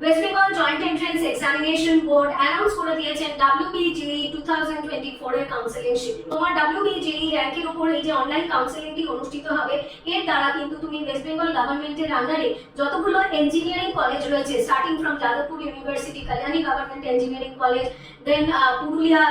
West Bengal joint entrance examination board announce করে দিয়েছেন WBJEE 2024 এর কাউন্সেলিং শিডিউল। তোমার WBJEE র্যাঙ্কের উপর এই যে অনলাইন কাউন্সেলিংটি অনুষ্ঠিত হবে, এর দ্বারা কিন্তু তুমি ওয়েস্ট বেঙ্গল গভর্নমেন্টের আন্ডারে যতগুলো ইঞ্জিনিয়ারিং কলেজ রয়েছে, starting from Jadavpur university, Kalyani government engineering college, then Purulia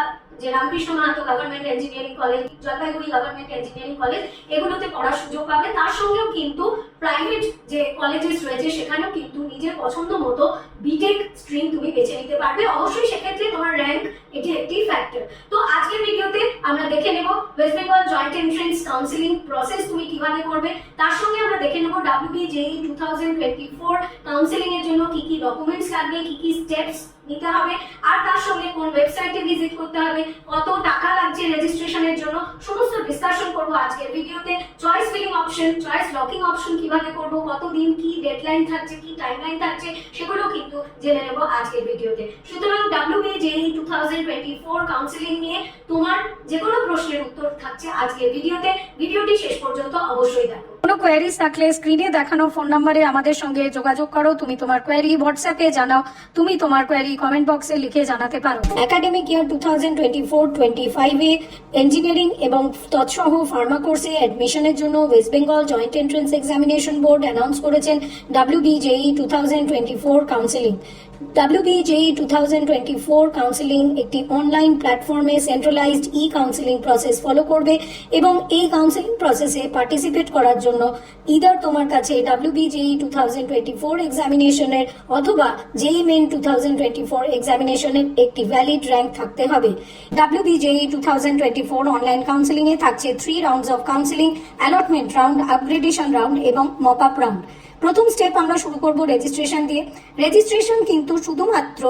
যে Ramkrishna Mahato government engineering college, Jalpaiguri government engineering college, এগুলোতে পড়ার সুযোগ পাবে। তার সঙ্গেও কিন্তু প্রাইভেট যে কলেজেস রয়েছে সেখানেও কিন্তু নিজের পছন্দ মতো বিটেক স্ট্রিম তুমি বেছে নিতে পারবে। অবশ্যই সেক্ষেত্রে তোমার র্যাঙ্ক এটি একটি ফ্যাক্টর। তো আজকের ভিডিওতে আমরা দেখে নেব West Bengal joint entrance counselling process তুমি কিভাবে করবে, তার সঙ্গে আমরা দেখে নেব WBJEE 2024 কাউন্সেলিং এর জন্য কি কি ডকুমেন্টস লাগবে, কি কি স্টেপস নিতে হবে, আর তার সঙ্গে কোন ওয়েবসাইটে ভিজিট করতে হবে, কত টাকা লাগছে রেজিস্ট্রেশনের জন্য, সমস্ত ডিসকাশন করব আজকের ভিডিওতে। Choice filling option, choice locking option কিভাবে করব, কতদিন কি ডেডলাইন থাকছে, কি টাইমলাইন থাকছে, সেগুলো কিন্তু জেনে নেব আজকের ভিডিওতে। সুতরাং WBJEE 2024 কাউন্সেলিং নিয়ে তোমার যে কোনো প্রশ্নের উত্তর থাকছে আজকের ভিডিওতে। ভিডিওটি শেষ পর্যন্ত অবশ্যই দেখো। কোনো কোয়েরিজ থাকলে স্ক্রিনে দেখানো ফোন নম্বরে আমাদের সঙ্গে যোগাযোগ করো। তুমি তোমার কোয়েরি হোয়াটসঅ্যাপে জানাও, তুমি তোমার কোয়েরি কমেন্ট বক্সে লিখে জানাতে পারো। একাডেমিক ইয়ার 2024-25 এ ইঞ্জিনিয়ারিং এবং তৎসহ ফার্মা কোর্সে অ্যাডমিশনের জন্য West Bengal joint entrance examination board announce করেছেন WBJEE 2024 কাউন্সেলিং। WBJEE 2024 কাউন্সেলিং একটি অনলাইন প্ল্যাটফর্মে সেন্ট্রালাইজড কাউন্সেলিং প্রসেস ফলো করবে এবং এই কাউন্সেলিং প্রসেসে পার্টিসিপেট করার জন্য ইদার তোমার কাছে WBJEE 2024 এক্সামিনেশনের অথবা JEE Main 2024 এক্সামিনেশনের একটি ভ্যালিড র্যাঙ্ক থাকতে হবে। WBJEE 2024 অনলাইন কাউন্সেলিং এ থাকছে 3 rounds of counselling: allotment round, upgradation round এবং মপ আপ রাউন্ড। প্রথম স্টেপ আমরা শুরু করব রেজিস্ট্রেশন দিয়ে। রেজিস্ট্রেশন কিন্তু শুধুমাত্র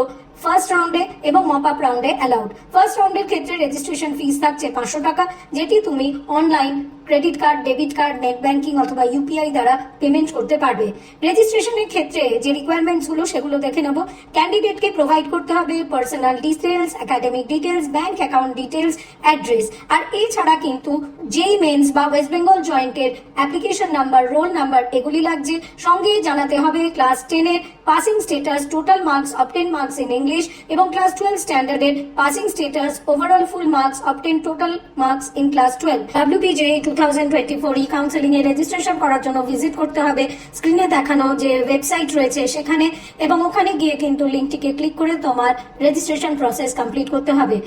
ফার্স্ট রাউন্ডে এবং মপ আপ রাউন্ডে অ্যালাউড। ফার্স্ট রাউন্ডের ক্ষেত্রে রেজিস্ট্রেশন ফিস থাকছে 500 টাকা, যেটি তুমি online credit card, debit card, net banking অথবা UPI দ্বারা পেমেন্ট করতে পারবে। রেজিস্ট্রেশনের ক্ষেত্রে যে রিকোয়ারমেন্টস গুলো সেগুলো দেখে নেব। ক্যান্ডিডেটকে প্রোভাইড করতে হবে personal details, academic details, bank account details, address. আর এছাড়া কিন্তু JEE মেন্স বা ওয়েস্ট বেঙ্গল জয়েন্টের অ্যাপ্লিকেশন নাম্বার, রোল নাম্বার এগুলি লাগছে। সঙ্গে জানাতে হবে ক্লাস 10 এর passing status, total marks, obtained marks in English, এবং ক্লাস 12 স্ট্যান্ডার্ডের passing status, overall full marks, obtained total marks in class 12। WBJEE 2024 ই কাউন্সেলিং এ রেজিস্ট্রেশন করার জন্য ভিজিট করতে হবে স্ক্রিনে দেখানো যে ওয়েবসাইট রয়েছে সেখানে, এবং ওখানে গিয়ে কিন্তু লিঙ্কটিকে ক্লিক করে তোমার রেজিস্ট্রেশন প্রসেস কমপ্লিট করতে হবে।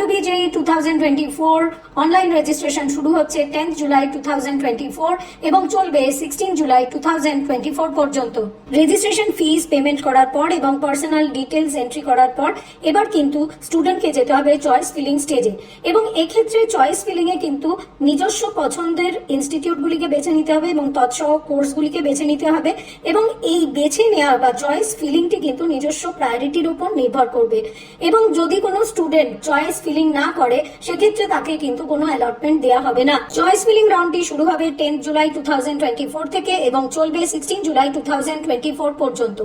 WBJEE 2024 অনলাইন রেজিস্ট্রেশন শুরু হচ্ছে 10 জুলাই 2024 এবং চলবে 16 জুলাই 2024 পর্যন্ত। রেজিস্ট্রেশন ফিস পেমেন্ট করার পর এবং পার্সোনাল ডিটেলস এন্ট্রি করার পর এবার কিন্তু স্টুডেন্টকে যেতে হবে চয়েস ফিলিং স্টেজে, এবং এক্ষেত্রে চয়েস ফিলিং এ কিন্তু নিজস্ব পছন্দের ইনস্টিটিউটগুলিকে বেছে নিতে হবে এবং তৎসহ কোর্সগুলিকে বেছে নিতে হবে, এবং এই বেছে নেওয়া বা চয়েস ফিলিংটি কিন্তু নিজস্ব প্রায়োরিটির উপর নির্ভর করবে। এবং যদি কোনো স্টুডেন্ট চয়েস ফিলিং না করে সেক্ষেত্রে তাকে কিন্তু কোনো অ্যালটমেন্ট দেওয়া হবে না। চয়েস ফিলিং রাউন্ডটি শুরু হবে 10 জুলাই 2024 থেকে এবং চলবে 16 জুলাই 2024 পর্যন্ত।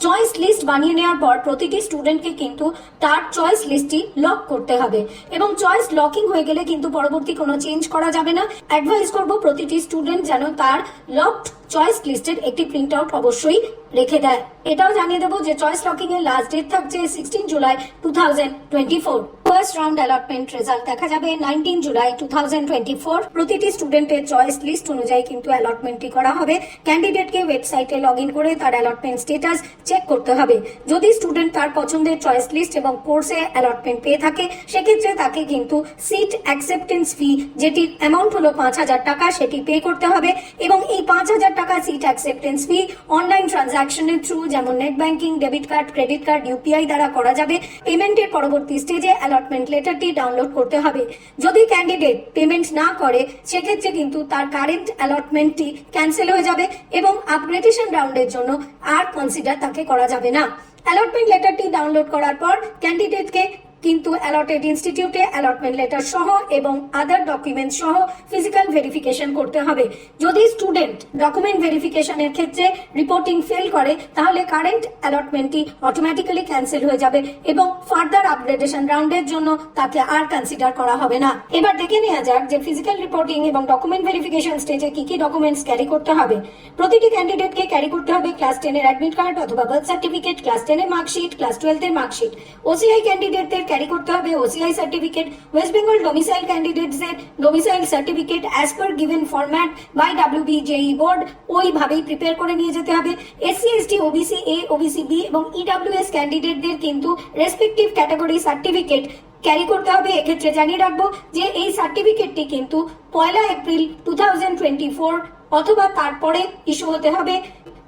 চয়েস লিস্ট বানিয়ে নেওয়ার পর প্রতিটি স্টুডেন্টকে কিন্তু তার চয়েস লিস্টটি লক করতে হবে, এবং চয়েস লকিং হয়ে গেলে কিন্তু পরবর্তী কোনো চেঞ্জ করা যাবে না। অ্যাডভাইস করব প্রতিটি স্টুডেন্ট যেন তার লকড চয়েস লিস্টের একটি প্রিন্ট আউট অবশ্যই রেখে দেয়। এটাও জানিয়ে দেবো যে চয়েস লকিং এর লাস্ট ডেট থাকছে 16 July 2024। First round allotment result দেখা যাবে 19 জুলাই 2024। প্রতিটি স্টুডেন্টের চয়েস লিস্ট অনুযায়ী কিন্তু অ্যালটমেন্টটি করা হবে। ক্যান্ডিডেটকে ওয়েবসাইটে লগ ইন করে তার অ্যালটমেন্ট স্টেটাস চেক করতে হবে। যদি স্টুডেন্ট তার পছন্দের চয়েস লিস্ট এবং কোর্সে অ্যালটমেন্ট পেয়ে থাকে সেক্ষেত্রে তাকে কিন্তু সিট অ্যাকসেপ্টেন্স ফি, যেটির অ্যামাউন্ট হলো 5000 টাকা, সেটি পে করতে হবে। এবং এই 5000 টাকা সিট অ্যাকসেপ্টেন্স ফি অনলাইন ট্রানজাকশনের থ্রু, যেমন net banking, debit card, credit card, UPI দ্বারা করা যাবে। পেমেন্টের পরবর্তী স্টেজে অ্যালটমেন্ট লেটারটি ডাউনলোড করতে হবে। যদি ক্যান্ডিডেট পেমেন্ট না করে সেক্ষেত্রে কিন্তু তার কারেন্ট অ্যালটমেন্টটি ক্যান্সেল হয়ে যাবে এবং আপগ্রেডেশন রাউন্ডের জন্য আর কনসিডার তাকে করা যাবে না। অ্যালটমেন্ট লেটারটি ডাউনলোড করার পর ক্যান্ডিডেটকে কিন্তু অ্যালটেড ইনস্টিটিউটে অ্যালটমেন্ট লেটার সহ এবং আদার ডকুমেন্ট সহ ফিজিক্যাল ভেরিফিকেশন করতে হবে। যদি স্টুডেন্ট ডকুমেন্ট ভেরিফিকেশনের ক্ষেত্রে রিপোর্টিং ফেল করে তাহলে কারেন্ট অ্যালটমেন্টটি অটোমেটিক্যালি ক্যান্সেল হয়ে যাবে এবং ফার্দার আপগ্রেডেশন রাউন্ডের জন্য তাকে আর কনসিডার করা হবে না। এবার দেখে নেওয়া যাক যে ফিজিক্যাল রিপোর্টিং এবং ডকুমেন্ট ভেরিফিকেশন স্টেজে কি কি ডকুমেন্টস ক্যারি করতে হবে। প্রতিটি ক্যান্ডিডেটকে ক্যারি করতে হবে ক্লাস 10 এর অ্যাডমিট কার্ড অথবা বার্থ সার্টিফিকেট, ক্লাস 10 এর মার্কশিট, ক্লাস 12 এর মার্কশিট। ওসিআই ক্যান্ডিডেটদের ক্যারি করতে হবে OCI certificate, west Bengal domicile ক্যান্ডিডেটসদের domicile certificate as per given format by WBJE board, ওইভাবেই প্রিপেয়ার করে নিয়ে যেতে হবে। SC ST OBC A OBC B এবং EWS ক্যান্ডিডেটদের কিন্তু রেসপেক্টিভ ক্যাটাগরি সার্টিফিকেট ক্যারি করতে হবে। এক্ষেত্রে জানিয়ে রাখবো যে এই সার্টিফিকেটটি কিন্তু 1 এপ্রিল 2024 অথবা তারপরে ইস্যু হতে হবে।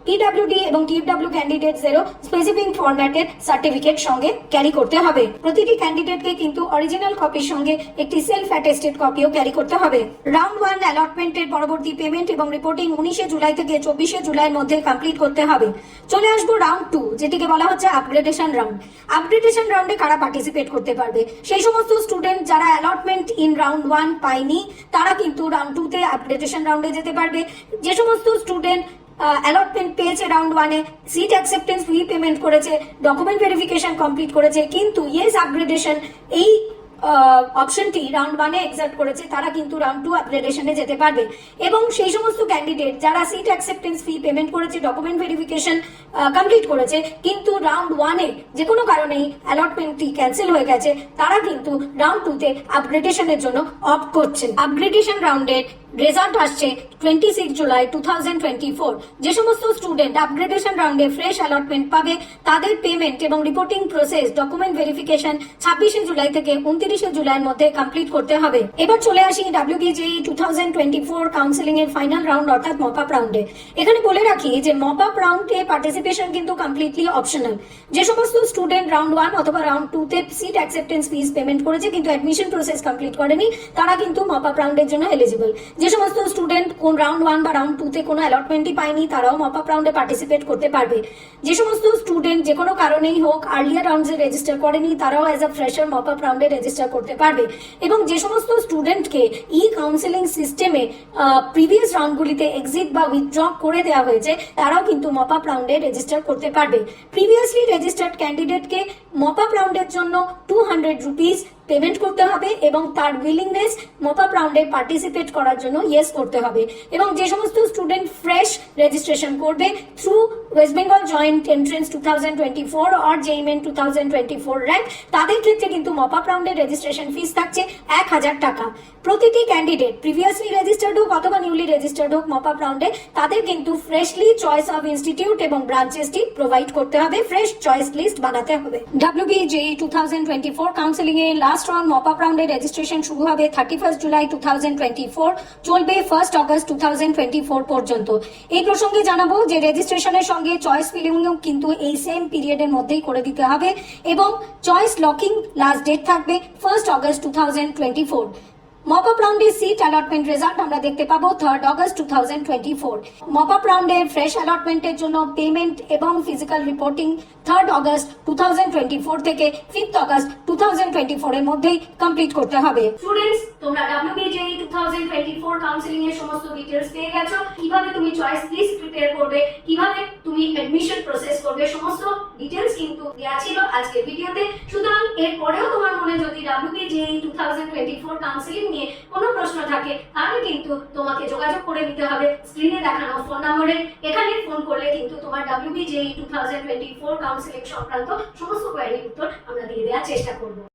PWD এবং TFW ক্যান্ডিডেটসদেরও স্পেসিফিক ফরম্যাটের সার্টিফিকেট সঙ্গে ক্যারি করতে হবে। প্রতিটি ক্যান্ডিডেটকে কিন্তু অরিজিনাল কপির সঙ্গে একটি সেলফ অ্যাটেস্টেড কপিও ক্যারি করতে হবে। রাউন্ড 1 অ্যালটমেন্টের পরবর্তী পেমেন্ট এবং রিপোর্টিং 19 জুলাই থেকে 24 জুলাইয়ের মধ্যে কমপ্লিট করতে হবে। চলে আসবো রাউন্ড 2, যেটিকে বলা হচ্ছে আপগ্রেডেশন রাউন্ড। আপগ্রেডেশন রাউন্ডে কারা পার্টিসিপেট করতে পারবে? সেই সমস্ত স্টুডেন্ট যারা অ্যালটমেন্ট ইন রাউন্ড 1 পায়নি তারা কিন্তু রাউন্ড 2 তে আপগ্রেডেশন রাউন্ডে যেতে পারবে। যে সমস্ত স্টুডেন্ট অ্যালটমেন্ট পেয়েছে রাউন্ড 1 এ, সিট অ্যাকসেপ্টেন্স ফি পেমেন্ট করেছে, ডকুমেন্ট ভেরিফিকেশন কমপ্লিট করেছে কিন্তু ইয়েস আপগ্রেডেশন এই অপশনটি রাউন্ড 1 এ এক্সাক্ট করেছে, তারা কিন্তু রাউন্ড 2 আপগ্রেডেশনে যেতে পারবে। এবং সেই সমস্ত ক্যান্ডিডেট যারা সিট অ্যাকসেপ্টেন্স ফি পেমেন্ট করেছে, ডকুমেন্ট ভেরিফিকেশন কমপ্লিট করেছে কিন্তু রাউন্ড 1 এ যে কোনো কারণেই অ্যালটমেন্টটি ক্যান্সেল হয়ে গেছে, তারা কিন্তু রাউন্ড 2 তে আপগ্রেডেশনের জন্য অপ্ট করছেন। আপগ্রেডেশন রাউন্ডের রেজাল্ট আসছে 26 জুলাই 2024। যে সমস্ত স্টুডেন্ট আপগ্রেডেশন রাউন্ডে ফ্রেশ অ্যালটমেন্ট পাবে তাদের পেমেন্ট এবং reporting process, document verification 26 July থেকে 29 জুলাইয়ের মধ্যে কমপ্লিট করতে হবে। এবার চলে আসি WBJE 2024 কাউন্সিলিং এর ফাইনাল রাউন্ড অর্থাৎ মপ আপ রাউন্ডে। এখানে বলে রাখি যে মপ আপ রাউন্ডে পার্টিসিপেশন কিন্তু কমপ্লিটলি অপশনাল। যে সমস্ত স্টুডেন্ট রাউন্ড 1 অথবা রাউন্ড 2 তে সিট অ্যাকসেপ্টেন্স ফিস পেমেন্ট করেছে কিন্তু অ্যাডমিশন প্রসেস কমপ্লিট করেনি, তারা কিন্তু মপ আপ রাউন্ডের জন্য এলিজিবল। যে সমস্ত স্টুডেন্ট কোন রাউন্ড 1 বা রাউন্ড 2 তে কোনো অ্যালটমেন্টই পায়নি তারাও মপ আপ রাউন্ডে পার্টিসিপেট করতে পারবে। যে সমস্ত স্টুডেন্ট যে কোনো কারণেই হোক আর্লিয়ার রাউন্ডে রেজিস্টার করেনি তারাও as a fresher mop up রাউন্ডে রেজিস্টার করতে পারবে। এবং যে সমস্ত স্টুডেন্টকে ই কাউন্সিলিং সিস্টেমে প্রিভিয়াস রাউন্ডগুলিতে এক্সিট বা উইথড্র করে দেওয়া হয়েছে তারাও কিন্তু মপ আপ রাউন্ডে রেজিস্টার করতে পারবে। প্রিভিয়াসলি রেজিস্টার্ড ক্যান্ডিডেটকে মপ আপ রাউন্ডের জন্য 200 রুপিস পেমেন্ট করতে হবে এবং তার উইলিংনেস মপ আপ রাউন্ডে পার্টিসিপেট করার জন্য ইয়েস করতে হবে। এবং যে সমস্ত স্টুডেন্ট ফ্রেশ রেজিস্ট্রেশন করবে through West Bengal joint entrance 2024 or JEE 2024 rank, তাদের ক্ষেত্রে কিন্তু মপ আপ রাউন্ডের রেজিস্ট্রেশন ফিস থাকছে 1000 টাকা। প্রতিটি ক্যান্ডিডেট প্রিভিয়াসলি রেজিস্টার্ড হোক অথবা নিউলি রেজিস্টার্ড হোক মপ আপ রাউন্ডে তাদের কিন্তু ফ্রেশলি চয়েস অফ ইনস্টিটিউট এবং ব্রাঞ্চেসটি প্রোভাইড করতে হবে, ফ্রেশ চয়েস লিস্ট বানাতে হবে। WBJE 2024 কাউন্সিলিং এর লাস্ট রাউন্ড মপ আপ রাউন্ডের রেজিস্ট্রেশন শুরু হবে 31 জুলাই 2024, চলবে 1 অগস্ট 2024 পর্যন্ত। এই প্রসঙ্গে জানাবো যে রেজিস্ট্রেশনের সঙ্গে চয়েস ফিলিংও কিন্তু এই সেম পিরিয়ডের মধ্যেই করে দিতে হবে এবং চয়েস লকিং লাস্ট ডেট থাকবে 1 অগস্ট 2024। মপ আপ রাউন্ডের সিট অ্যালটমেন্ট রেজাল্ট আমরা দেখতে পাবো 3 অগস্ট 2024। মপ আপ রাউন্ডের ফ্রেশ অ্যালটমেন্টের জন্য পেমেন্ট এবং ফিজিক্যাল রিপোর্টিং 3 অগস্ট 2024 থেকে 5 অগস্ট 2024 এর মধ্যেই কমপ্লিট করতে হবে। স্টুডেন্টস, তোমরা WBJE 2024 কাউন্সিলিং এর সমস্ত ডিটেইলস পেয়ে গেছো। কিভাবে তুমি চয়েস লিস্ট প্রিপেয়ার করবে, কিভাবে তুমি অ্যাডমিশন প্রসেস করবে, সমস্ত ডিটেইলস কিন্তু দেওয়া ছিল আজকের ভিডিওতে। সুতরাং এর পরেও তোমার মনে যদি WBJE 2024 কাউন্সিলিং নিয়ে কোনো প্রশ্ন থাকে তাহলে কিন্তু তোমাকে যোগাযোগ করে নিতে হবে স্ক্রিনে দেখানো ফোন নম্বরে। এখানে ফোন করলে কিন্তু তোমার WBJE 2024 কাউন্সিলিং সংক্রান্ত সমস্ত কোয়েরির উত্তর আমরা দিয়ে দেওয়ার চেষ্টা করব।